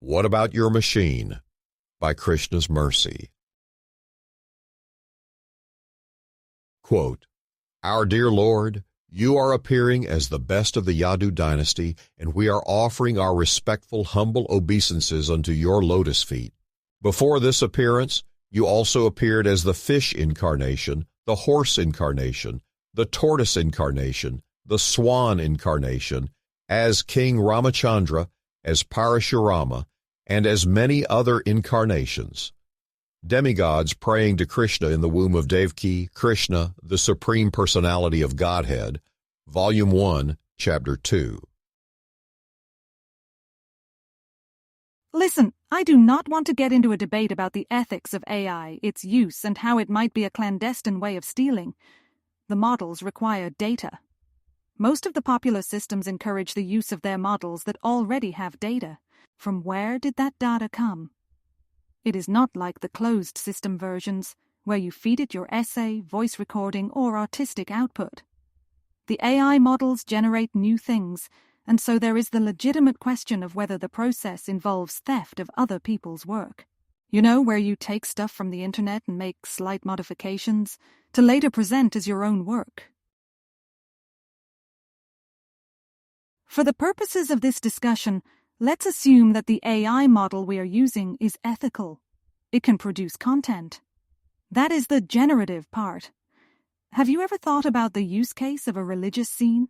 What About Your Machine? By Krishna's Mercy. Quote, Our dear Lord, you are appearing as the best of the Yadu dynasty, and we are offering our respectful, humble obeisances unto your lotus feet. Before this appearance, you also appeared as the fish incarnation, the horse incarnation, the tortoise incarnation, the swan incarnation, as King Ramachandra, as Parashurama, and as many other incarnations. Demigods praying to Krishna in the womb of Devaki, Krishna, the Supreme Personality of Godhead, Volume 1, Chapter 2. Listen, I do not want to get into a debate about the ethics of AI, its use, and how it might be a clandestine way of stealing. The models require data. Most of the popular systems encourage the use of their models that already have data. From where did that data come? It is not like the closed system versions, where you feed it your essay, voice recording, or artistic output. The AI models generate new things, and so there is the legitimate question of whether the process involves theft of other people's work. You know, where you take stuff from the internet and make slight modifications, to later present as your own work. For the purposes of this discussion, let's assume that the AI model we are using is ethical. It can produce content. That is the generative part. Have you ever thought about the use case of a religious scene?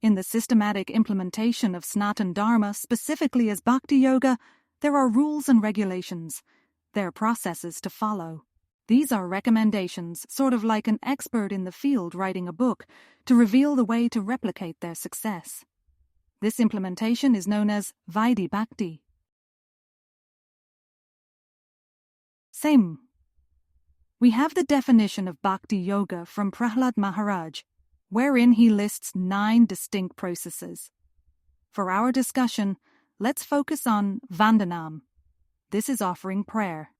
In the systematic implementation of Sanatana Dharma, specifically as Bhakti Yoga, there are rules and regulations. There are processes to follow. These are recommendations, sort of like an expert in the field writing a book, to reveal the way to replicate their success. This implementation is known as Vaidhi Bhakti. Same. We have the definition of Bhakti Yoga from Prahlad Maharaj, wherein he lists 9 distinct processes. For our discussion, let's focus on Vandanam. This is offering prayer.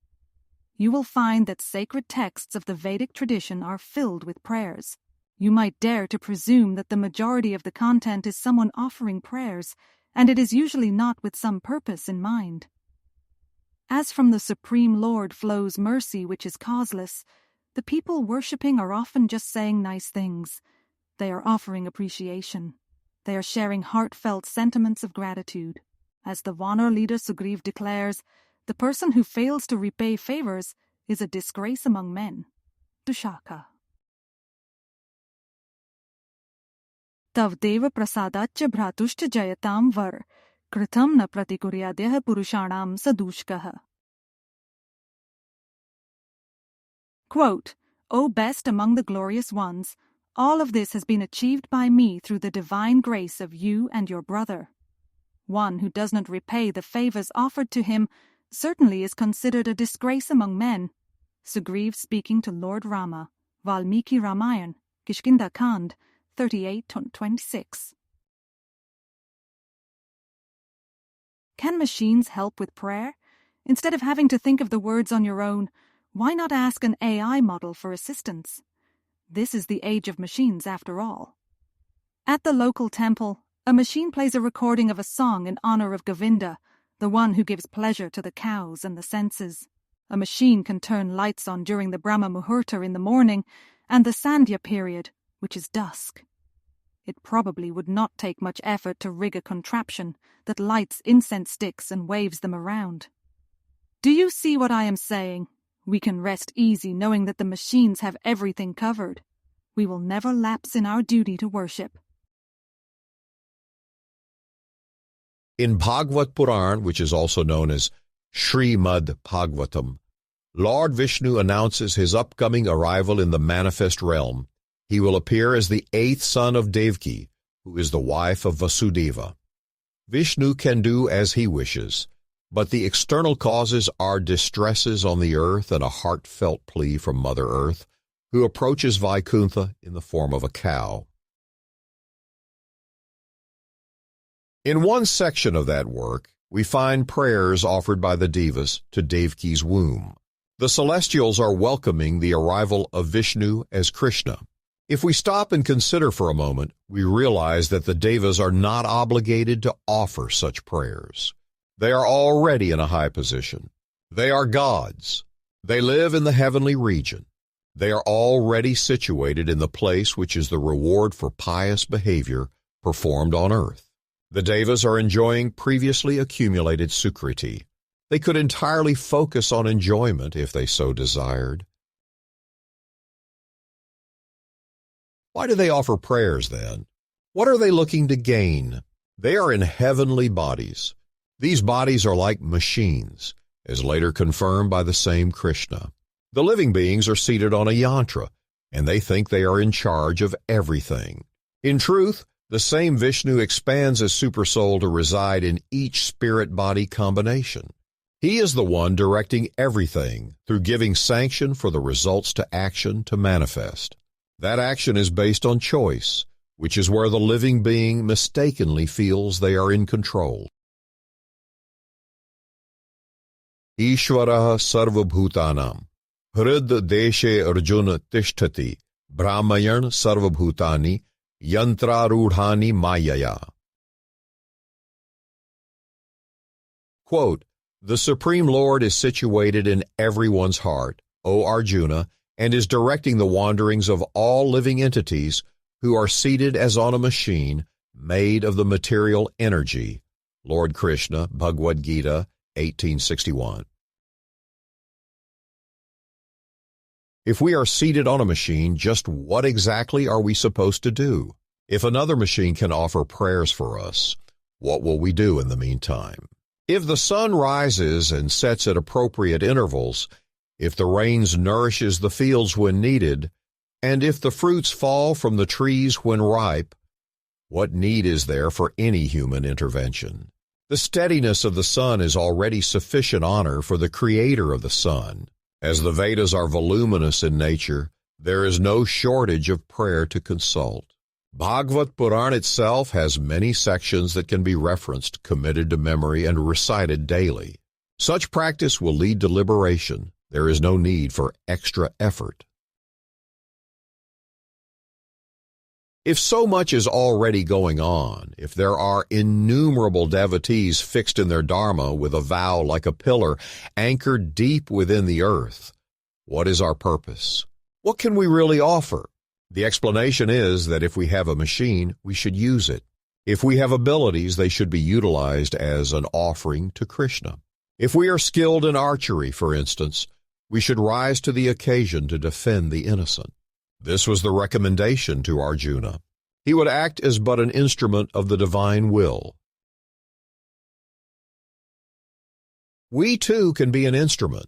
You will find that sacred texts of the Vedic tradition are filled with prayers. You might dare to presume that the majority of the content is someone offering prayers, and it is usually not with some purpose in mind. As from the Supreme Lord flows mercy which is causeless, the people worshipping are often just saying nice things. They are offering appreciation. They are sharing heartfelt sentiments of gratitude. As the Vanar leader Sugriv declares, the person who fails to repay favors is a disgrace among men. Dushaka. Tav deva prasadaccha bhratushcha jayatam var, kritam na pratikuryadyaha purushanam sadushkaha. Quote, O best among the glorious ones, all of this has been achieved by me through the divine grace of you and your brother. One who does not repay the favors offered to him certainly is considered a disgrace among men. Sugriv speaking to Lord Rama, Valmiki Ramayan, Kishkinda Kand, 38-26. Can machines help with prayer? Instead of having to think of the words on your own, why not ask an AI model for assistance? This is the age of machines after all. At the local temple, a machine plays a recording of a song in honor of Govinda, the one who gives pleasure to the cows and the senses. A machine can turn lights on during the Brahma Muhurta in the morning and the Sandhya period, which is dusk. It probably would not take much effort to rig a contraption that lights incense sticks and waves them around. Do you see what I am saying? We can rest easy knowing that the machines have everything covered. We will never lapse in our duty to worship. In Bhagavad Puran, which is also known as Srimad Bhagavatam, Lord Vishnu announces his upcoming arrival in the manifest realm. He will appear as the 8th son of Devaki, who is the wife of Vasudeva. Vishnu can do as he wishes, but the external causes are distresses on the earth and a heartfelt plea from Mother Earth, who approaches Vaikuntha in the form of a cow. In one section of that work, we find prayers offered by the Devas to Devaki's womb. The celestials are welcoming the arrival of Vishnu as Krishna. If we stop and consider for a moment, we realize that the Devas are not obligated to offer such prayers. They are already in a high position. They are gods. They live in the heavenly region. They are already situated in the place which is the reward for pious behavior performed on earth. The Devas are enjoying previously accumulated sukriti. They could entirely focus on enjoyment if they so desired. Why do they offer prayers then? What are they looking to gain? They are in heavenly bodies. These bodies are like machines, as later confirmed by the same Krishna. The living beings are seated on a yantra, and they think they are in charge of everything. In truth, the same Vishnu expands his supersoul to reside in each spirit-body combination. He is the one directing everything through giving sanction for the results to action to manifest. That action is based on choice, which is where the living being mistakenly feels they are in control. Ishvaraha sarvabhutanam hrid deshe arjuna tishtati brahmayan sarvabhutani yantrarudhani mayaya. Quote, "The Supreme Lord is situated in everyone's heart, O Arjuna, and is directing the wanderings of all living entities who are seated as on a machine made of the material energy." Lord Krishna, Bhagavad-gita, 1861. If we are seated on a machine, just what exactly are we supposed to do? If another machine can offer prayers for us, what will we do in the meantime? If the sun rises and sets at appropriate intervals, if the rains nourishes the fields when needed, and if the fruits fall from the trees when ripe, what need is there for any human intervention? The steadiness of the sun is already sufficient honor for the creator of the sun. As the Vedas are voluminous in nature, there is no shortage of prayer to consult. Bhagavad Puran itself has many sections that can be referenced, committed to memory, and recited daily. Such practice will lead to liberation. There is no need for extra effort. If so much is already going on, if there are innumerable devotees fixed in their dharma with a vow like a pillar anchored deep within the earth, what is our purpose? What can we really offer? The explanation is that if we have a machine, we should use it. If we have abilities, they should be utilized as an offering to Krishna. If we are skilled in archery, for instance, we should rise to the occasion to defend the innocent. This was the recommendation to Arjuna. He would act as but an instrument of the divine will. We too can be an instrument.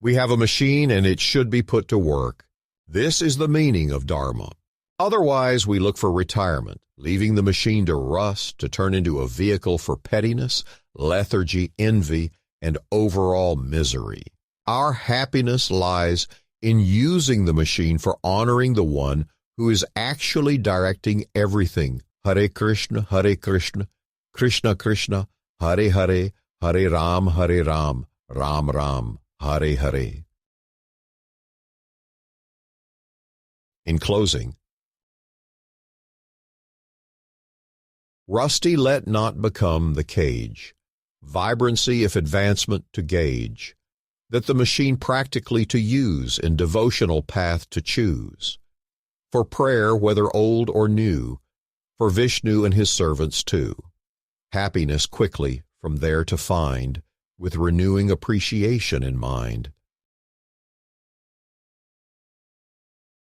We have a machine and it should be put to work. This is the meaning of Dharma. Otherwise, we look for retirement, leaving the machine to rust, to turn into a vehicle for pettiness, lethargy, envy, and overall misery. Our happiness lies in using the machine for honoring the one who is actually directing everything. Hare Krishna, Krishna Krishna, Hare Hare, Hare Ram, Ram Ram, Hare Hare. In closing, rusty let not become the cage, vibrancy if advancement to gauge, that the machine practically to use in devotional path to choose, for prayer whether old or new, for Vishnu and his servants too, happiness quickly from there to find, with renewing appreciation in mind,